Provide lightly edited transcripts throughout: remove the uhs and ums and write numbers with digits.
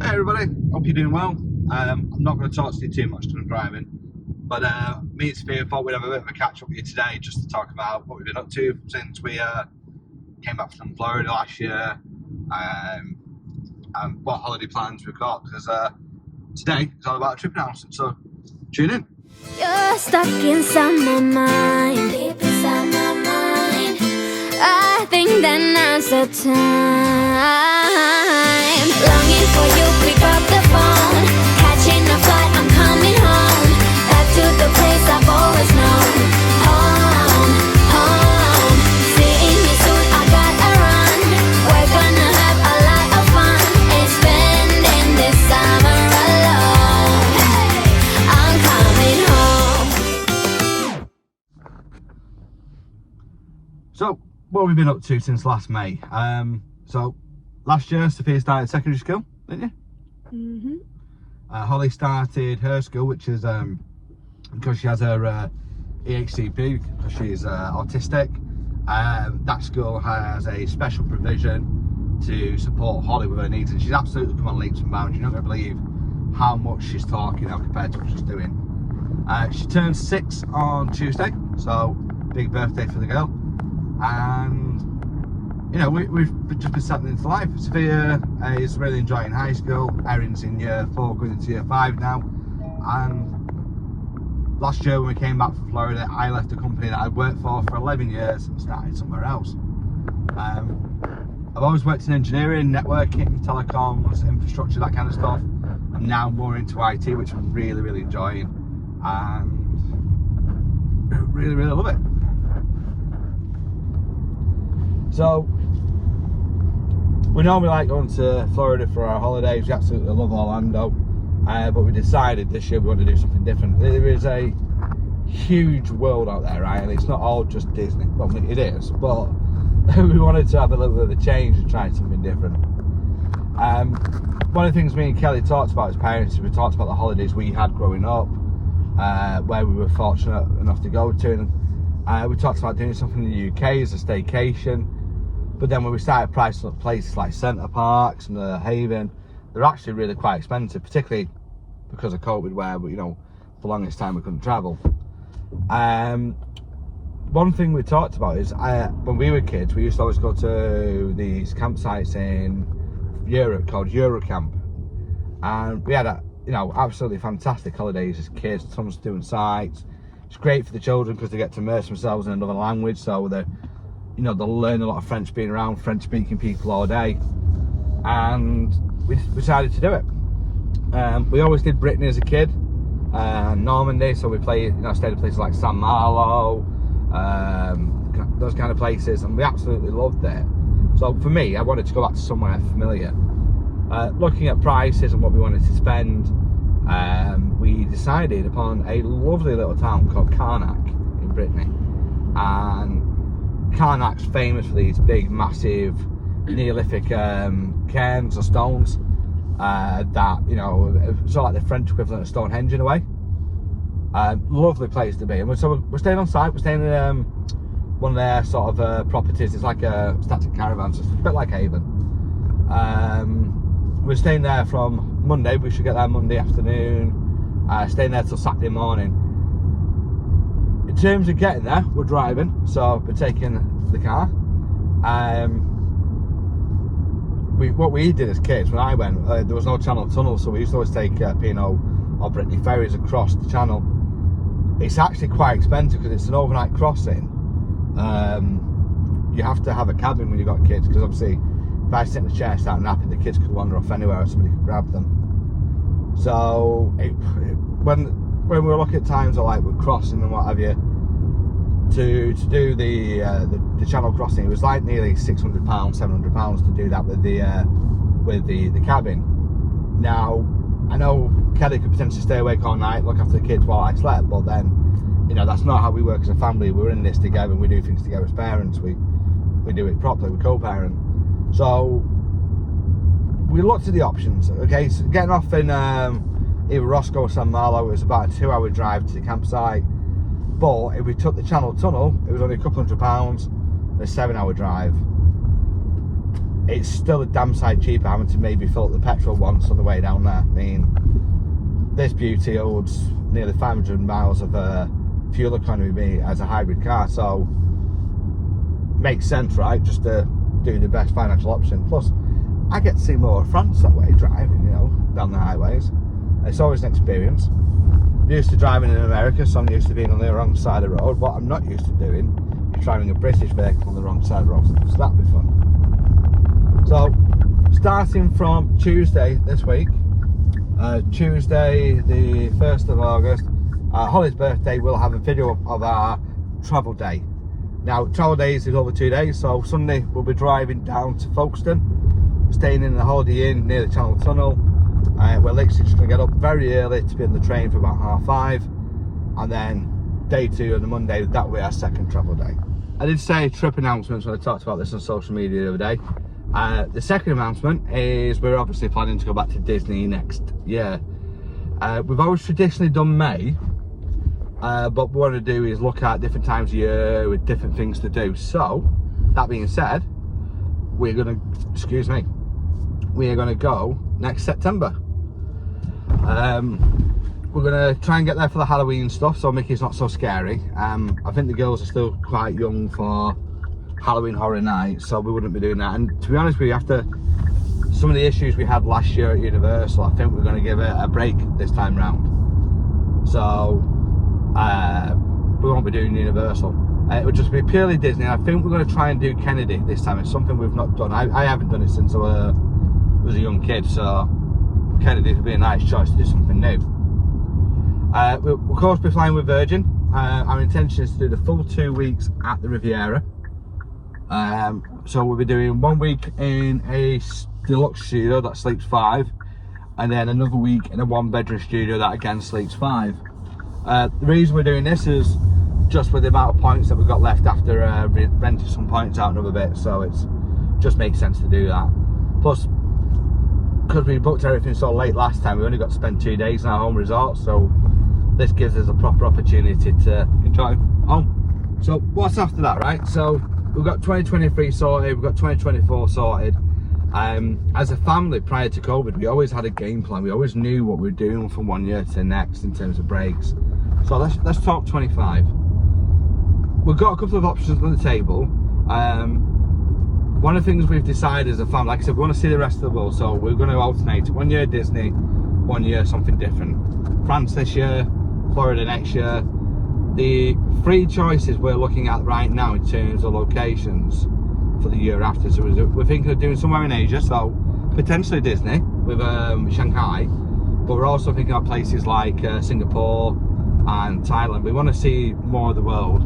Hey everybody, hope you're doing well. I'm not going to talk to you too much because I'm driving, but me and Sophia thought we'd have a bit of a catch up with you today just to talk about what we've been up to since we came back from Florida last year, and what holiday plans we've got, because today is all about a trip announcement, so tune in. You're stuck inside my mind, deep inside my mind. I think that now's the time. Longing for you, pick up the phone. Catching a flight, I'm coming home. Back to the place I've always known. Home, home. Seeing you soon, I gotta run. We're gonna have a lot of fun and spending this summer alone. I'm coming home. So, what have we been up to since last May? So, last year Sophia started secondary school, didn't you? Holly started her school, which is because she has her EHCP, because she's autistic. That school has a special provision to support Holly with her needs, and she's absolutely come on leaps and bounds. You're not going to believe how much she's talking now compared to what she's doing. She turned 6 on Tuesday, so big birthday for the girl. And you know, we've just been settling into life. Sophia is really enjoying high school. Erin's in year 4 going into year 5 now. And last year when we came back from Florida, I left a company that I'd worked for 11 years and started somewhere else. I've always worked in engineering, networking, telecoms, infrastructure, that kind of stuff. I'm now more into IT, which I'm really enjoying, and really love it. So we normally like going to Florida for our holidays. We absolutely love Orlando, but we decided this year we want to do something different. There is a huge world out there, right? And it's not all just Disney. Well, it is, but we wanted to have a little bit of a change and try something different. One of the things me and Kelly talked about as parents is we talked about the holidays we had growing up, where we were fortunate enough to go to, and we talked about doing something in the UK as a staycation. But then when we started pricing up places like Centre Parks and the Haven, they're actually really quite expensive, particularly because of COVID, where, you know, for the longest time we couldn't travel. One thing we talked about is when we were kids, we used to always go to these campsites in Europe called Eurocamp, and we had absolutely fantastic holidays as kids. Tons of different sites. It's great for the children because they get to immerse themselves in another language, so they'll learn a lot of French being around French-speaking people all day. And we decided to do it. We always did Brittany as a kid, Normandy, so we stayed at places like San Malo, those kind of places, and we absolutely loved it. So for me, I wanted to go back to somewhere familiar. Looking at prices and what we wanted to spend, we decided upon a lovely little town called Karnak in Brittany. And Karnak's famous for these big, massive Neolithic cairns or stones that, sort of like the French equivalent of Stonehenge in a way. Lovely place to be. And so we're staying on site. We're staying in one of their sort of properties. It's like a static caravan, so it's a bit like Haven. We're staying there from Monday. We should get there Monday afternoon. Staying there till Saturday morning. In terms of getting there, we're driving, so we're taking the car. What we did as kids, when I went, there was no Channel Tunnel, so we used to always take P&O or Brittany ferries across the channel. It's actually quite expensive because it's an overnight crossing. You have to have a cabin when you've got kids, because obviously if I sit in the chair and start napping, the kids could wander off anywhere or somebody could grab them. So when we were looking at times of like we're crossing and what have you, to do the channel crossing, it was like nearly £600, £700 to do that with the cabin. Now I know Kelly could potentially stay awake all night, look after the kids while I slept, but then that's not how we work as a family. We're in this together and we do things together as parents. We do it properly, we co-parent. So we looked at the options. Okay, so getting off in either Roscoe or San Malo, it was about a 2-hour drive to the campsite. But if we took the Channel Tunnel, it was only a couple £100, a 7-hour drive. it's still a damn sight cheaper having to maybe fill up the petrol once on the way down there. I mean, this beauty holds nearly 500 miles of fuel economy as a hybrid car, so makes sense, right? Just to do the best financial option. Plus, I get to see more of France that way, driving, you know, down the highways. It's always an experience. I'm used to driving in America, so I'm used to being on the wrong side of the road. What I'm not used to doing is driving a British vehicle on the wrong side of the road, so that'd be fun. So, starting from Tuesday this week, Tuesday the 1st of August, Holly's birthday, we'll have a video of our travel day. Now, travel days is over 2 days, so Sunday we'll be driving down to Folkestone, staying in the Holiday Inn near the Channel Tunnel. We're literally just going to get up very early to be on the train for about 5:30, and then day 2 on the Monday, that will be our second travel day. I did say trip announcements when I talked about this on social media the other day. The second announcement is we're obviously planning to go back to Disney next year. We've always traditionally done May, but what we want to do is look at different times of year with different things to do. So, that being said, we're going to, we are going to go next September. We're going to try and get there for the Halloween stuff, so Mickey's not so scary. I think the girls are still quite young for Halloween Horror Night, so we wouldn't be doing that. And to be honest with you, after some of the issues we had last year at Universal, I think we're going to give it a break this time round. So we won't be doing Universal. It would just be purely Disney. I think we're going to try and do Kennedy this time. It's something we've not done. I haven't done it since I was a young kid, so Kennedy would be a nice choice to do something new. We'll of course be flying with Virgin. Our intention is to do the full 2 weeks at the Riviera. So we'll be doing 1 week in a deluxe studio that sleeps 5, and then another week in a 1-bedroom studio that again sleeps 5. The reason we're doing this is just with the amount of points that we've got left after renting some points out another bit, so it's just makes sense to do that. Plus, because we booked everything so late last time, we only got to spend 2 days in our home resort, so this gives us a proper opportunity to enjoy home. So what's after that, right? So we've got 2023 sorted, we've got 2024 sorted. As a family prior to COVID, we always had a game plan. We always knew what we were doing from 1 year to the next in terms of breaks. So let's talk 25. We've got a couple of options on the table. One of the things we've decided as a family, like I said, we want to see the rest of the world, so we're going to alternate 1 year Disney, 1 year something different. France this year, Florida next year. The 3 choices we're looking at right now in terms of locations for the year after, so we're thinking of doing somewhere in Asia, so potentially Disney with Shanghai, but we're also thinking of places like Singapore and Thailand. We want to see more of the world.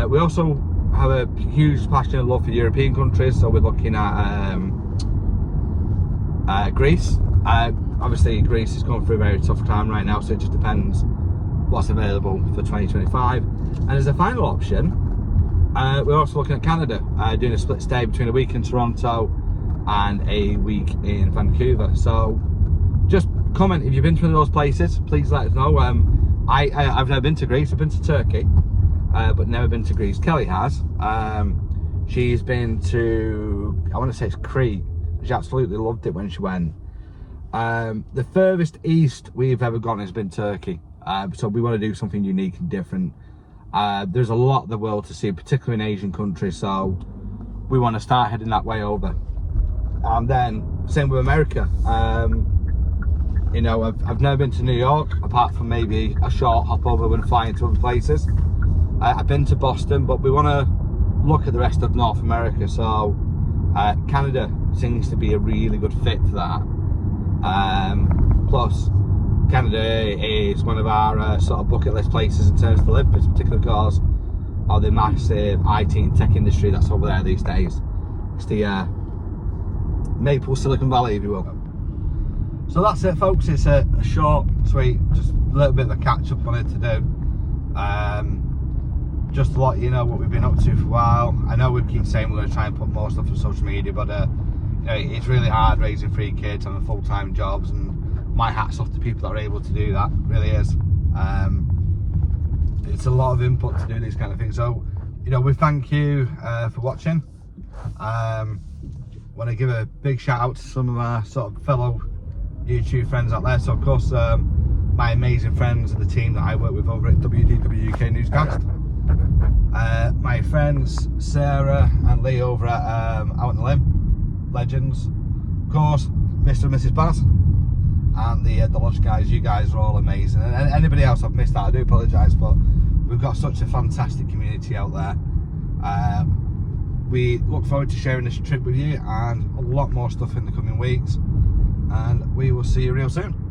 We also have a huge passion and love for European countries, so we're looking at Greece. Obviously Greece is going through a very tough time right now, so it just depends what's available for 2025. And as a final option, we're also looking at Canada, doing a split stay between a week in Toronto and a week in Vancouver. So just comment if you've been to one of those places, please let us know. I've never been to Greece, I've been to Turkey, but never been to Greece. Kelly has. She's been to, I want to say it's Crete. She absolutely loved it when she went. The furthest east we've ever gone has been Turkey, so we want to do something unique and different. There's a lot of the world to see, particularly in Asian countries, so we want to start heading that way over. And then same with America. You know, I've never been to New York, apart from maybe a short hop over when flying to other places. I've been to Boston, but we want to look at the rest of North America, so Canada seems to be a really good fit for that. Plus, Canada is one of our sort of bucket list places in terms of to live, particularly because of the massive IT and tech industry that's over there these days. It's the Maple Silicon Valley, if you will. So that's it, folks. It's a short, sweet, just a little bit of a catch up on it to do. Just to let you know what we've been up to for a while. I know we keep saying we're going to try and put more stuff on social media, but you know, it's really hard raising 3 kids, having full-time jobs, and my hat's off to people that are able to do that. It really is. It's a lot of input to do these kind of things. So, you know, we thank you for watching. want to give a big shout out to some of our sort of fellow YouTube friends out there. So of course, my amazing friends and the team that I work with over at WDW UK Newscast. My friends Sarah and Lee over at Out on the Limb, legends. Of course, Mr. and Mrs. Baz, and the Lodge guys. You guys are all amazing. And anybody else I've missed out, I do apologise, but we've got such a fantastic community out there. We look forward to sharing this trip with you and a lot more stuff in the coming weeks, and we will see you real soon.